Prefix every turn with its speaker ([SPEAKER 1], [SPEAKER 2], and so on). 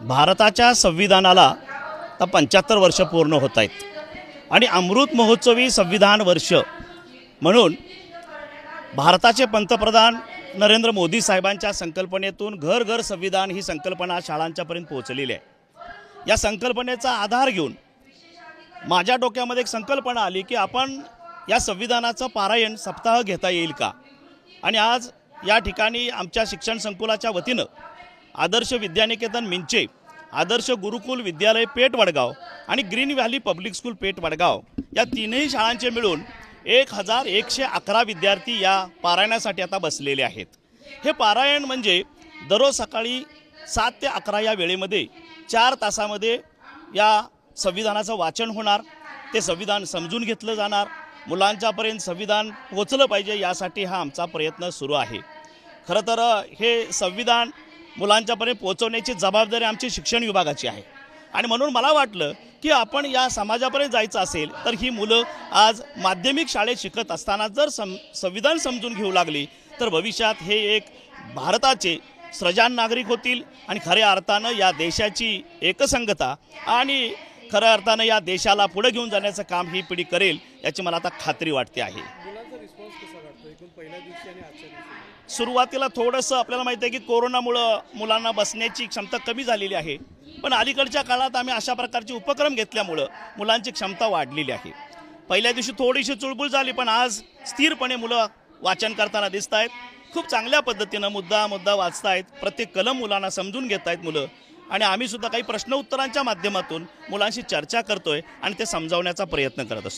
[SPEAKER 1] भारताच्या संविधानाला आता 75 वर्ष पूर्ण होत आहेत आणि अमृत महोत्सवी संविधान वर्ष म्हणून भारताचे पंतप्रधान नरेंद्र मोदी साहेबांच्या संकल्पनेतून घर घर संविधान ही संकल्पना शाळांच्यापर्यंत पोहोचलेली आहे। या संकल्पनेचा आधार घेऊन माझ्या डोक्यामध्ये एक संकल्पना आली की आपण या संविधानाचं पारायण सप्ताह घेता येईल का। आणि आज या ठिकाणी आमच्या शिक्षण संकुलाच्या वतीनं आदर्श विद्यानिकेतन मिंचे, आदर्श गुरुकुल विद्यालय पेठ वडगाव आणि ग्रीन व्हॅली पब्लिक स्कूल पेठ वडगाव या तीनही शाळांचे मिळून 1111 विद्यार्थी या पारायणासाठी आता बसलेले आहेत। हे पारायण म्हणजे दररोज सकाळी 7 ते 11 या वेळेमध्ये 4 तासामध्ये या संविधानाचं वाचन होणार, ते संविधान समजून घेतलं जाणार, मुलांच्यापर्यंत संविधान पोचलं पाहिजे यासाठी हा आमचा प्रयत्न सुरू आहे। खरं तर हे संविधान मुलांच्यापर्यंत पोहोचवण्याची जबाबदारी आमची शिक्षण विभागाची आहे आणि म्हणून मला वाटलं की आपण या समाजापर्यंत जायचं असेल तर ही मुलं आज माध्यमिक शाळेत शिकत असताना जर संविधान समजून घेऊ लागली तर भविष्यात हे एक भारताचे सृजन नागरिक होतील आणि खऱ्या अर्थानं या देशाची एकसंगता आणि खऱ्या अर्थानं या देशाला पुढे घेऊन जाण्याचं काम ही पिढी करेल याची मला आता खात्री वाटते आहे। सुरुवातीला थोडंसं आपल्याला माहिती आहे की कोरोनामुळं मुलांना बसण्याची क्षमता कमी झालेली आहे, पण अलीकडच्या काळात आम्ही अशा प्रकारचे उपक्रम घेतल्यामुळं मुलांची क्षमता वाढलेली आहे। पहिल्या दिवशी थोडीशी चुळबुळ झाली, पण आज स्थिरपणे मुलं वाचन करताना दिसत आहेत। खूप चांगल्या पद्धतीनं मुद्दा वाचतायत, प्रत्येक कलम मुलांना समजून घेत आहेत मुलं आणि आम्ही सुद्धा काही प्रश्न उत्तरांच्या माध्यमातून मुलांशी चर्चा करतोय आणि ते समजावण्याचा प्रयत्न करत असतो।